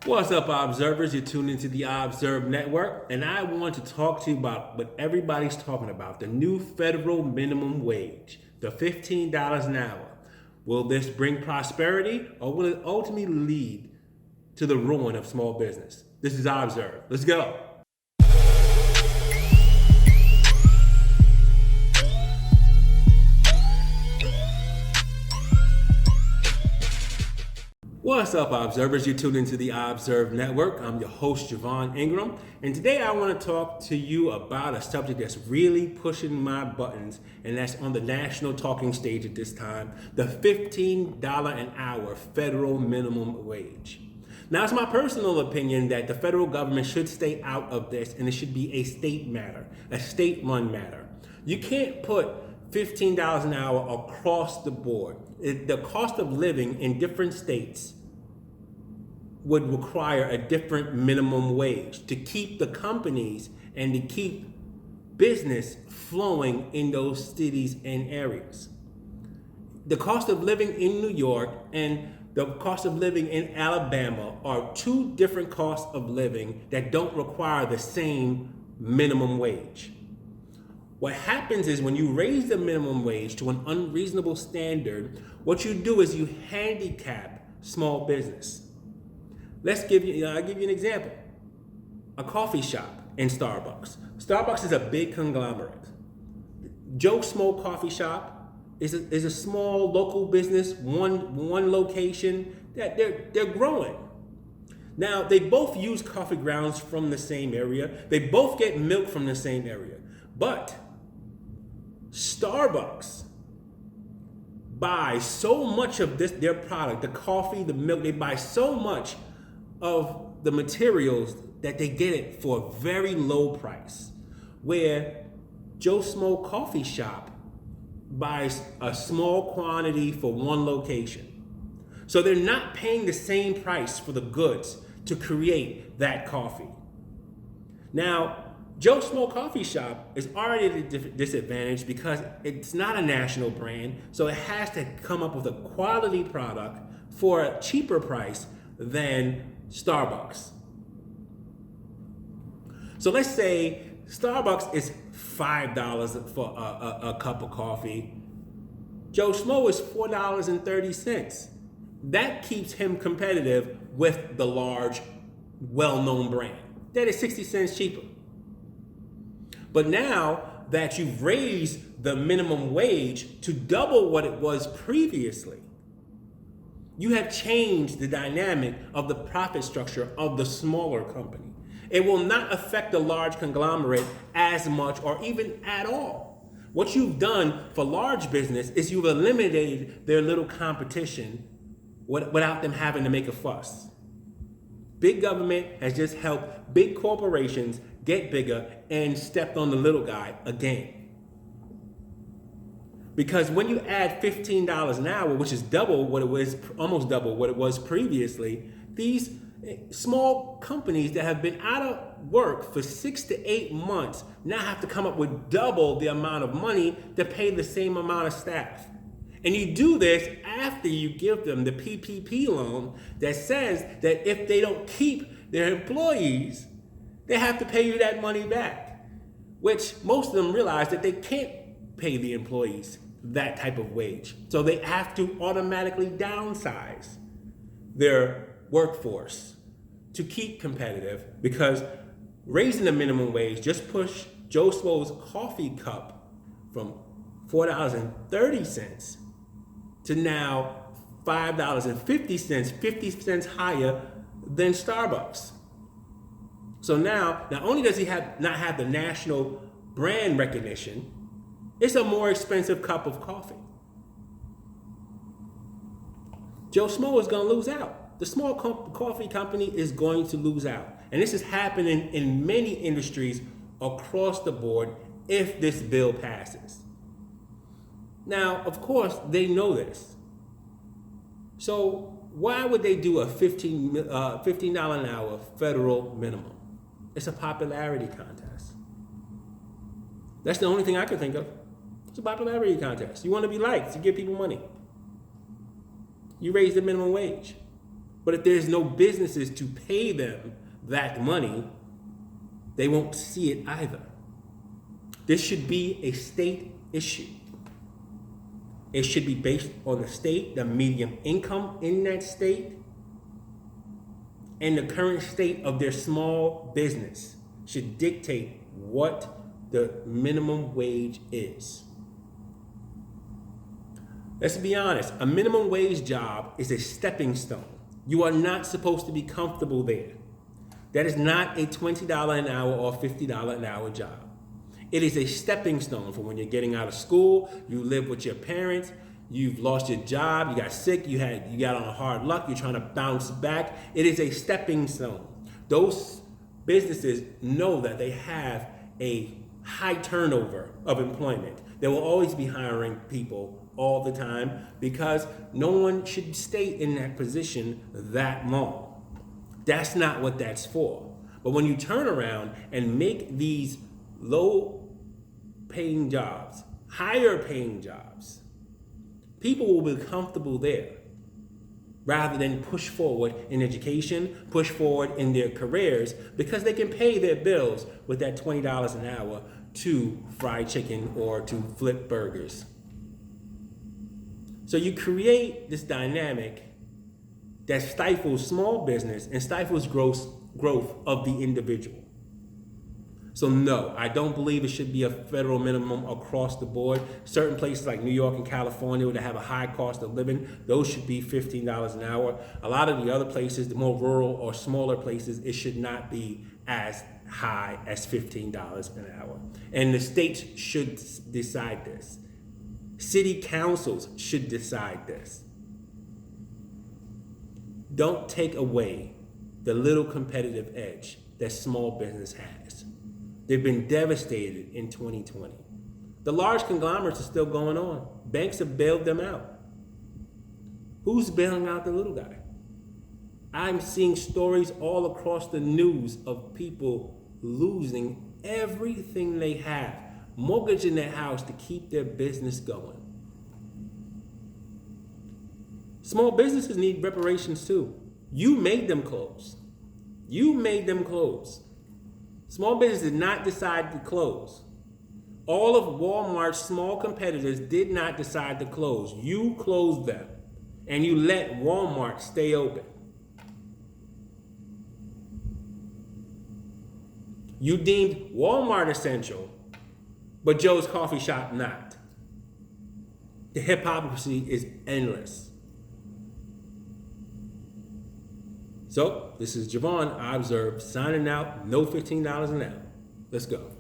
What's up, Observers? You're tuned into the Observ Network, and I want to talk to you about what everybody's talking about, the new federal minimum wage, the $15 an hour. Will this bring prosperity, or will it ultimately lead to the ruin of small business? This is Observ. Let's go. What's up, Observers? You're tuned into the Observ Network. I'm your host, Javon Ingram, and today I want to talk to you about a subject that's really pushing my buttons, and that's on the national talking stage at this time, the $15 an hour federal minimum wage. Now, it's my personal opinion that the federal government should stay out of this, and it should be a state matter, a state-run matter. You can't put $15 an hour across the board. The cost of living in different states would require a different minimum wage to keep the companies and to keep business flowing in those cities and areas. The cost of living in New York and the cost of living in Alabama are two different costs of living that don't require the same minimum wage. What happens is when you raise the minimum wage to an unreasonable standard, what you do is you handicap small business. I'll give you an example. A coffee shop in Starbucks. Starbucks is a big conglomerate. Joe Smo Coffee Shop is a small local business, one location that they're growing. Now, they both use coffee grounds from the same area. They both get milk from the same area. But Starbucks buys so much of their product, the coffee, the milk, they buy so much of the materials that they get it for a very low price. Where Joe Smo Coffee Shop buys a small quantity for one location. So they're not paying the same price for the goods to create that coffee. Now, Joe Smo Coffee Shop is already at a disadvantage because it's not a national brand, so it has to come up with a quality product for a cheaper price than Starbucks. So let's say Starbucks is $5 for a cup of coffee. Joe Smo is $4.30. That keeps him competitive with the large, well-known brand that is 60 cents cheaper. But now that you've raised the minimum wage to double what it was previously, you have changed the dynamic of the profit structure of the smaller company. It will not affect the large conglomerate as much or even at all. What you've done for large business is you've eliminated their little competition without them having to make a fuss. Big government has just helped big corporations get bigger and stepped on the little guy again. Because when you add $15 an hour, which is double what it was, almost double what it was previously, these small companies that have been out of work for 6 to 8 months now have to come up with double the amount of money to pay the same amount of staff. And you do this after you give them the PPP loan that says that if they don't keep their employees, they have to pay you that money back, which most of them realize that they can't pay the employees that type of wage. So they have to automatically downsize their workforce to keep competitive, because raising the minimum wage just pushed Joe Smo's coffee cup from $4.30 to now $5.50, 50 cents higher than Starbucks. So now, not only does he not have the national brand recognition, it's a more expensive cup of coffee. Joe Smo is going to lose out. The small coffee company is going to lose out. And this is happening in many industries across the board if this bill passes. Now, of course, they know this. So why would they do a $15 an hour federal minimum? It's a popularity contest. That's the only thing I can think of. It's a popularity contest. You want to be liked to give people money. You raise the minimum wage. But if there's no businesses to pay them that money, they won't see it either. This should be a state issue. It should be based on the state, the median income in that state, and the current state of their small business should dictate what the minimum wage is. Let's be honest, a minimum wage job is a stepping stone. You are not supposed to be comfortable there. That is not a $20 an hour or $50 an hour job. It is a stepping stone for when you're getting out of school, you live with your parents, you've lost your job, you got sick, you got on hard luck, you're trying to bounce back. It is a stepping stone. Those businesses know that they have a high turnover of employment. They will always be hiring people all the time because no one should stay in that position that long. That's not what that's for. But when you turn around and make these low paying jobs, higher paying jobs, people will be comfortable there rather than push forward in education, push forward in their careers because they can pay their bills with that $20 an hour to fry chicken or to flip burgers. So you create this dynamic that stifles small business and stifles growth of the individual. So no, I don't believe it should be a federal minimum across the board. Certain places like New York and California that have a high cost of living, those should be $15 an hour. A lot of the other places, the more rural or smaller places, it should not be as high as $15 an hour. And the states should decide this. City councils should decide this. Don't take away the little competitive edge that small business has. They've been devastated in 2020. The large conglomerates are still going on. Banks have bailed them out. Who's bailing out the little guy? I'm seeing stories all across the news of people losing everything they have, mortgaging their house to keep their business going. Small businesses need reparations too. You made them close. You made them close. Small business did not decide to close. All of Walmart's small competitors did not decide to close. You closed them, and you let Walmart stay open. You deemed Walmart essential, but Joe's Coffee Shop not. The hypocrisy is endless. So, this is Javon, Observ, signing out, no $15 an hour. Let's go.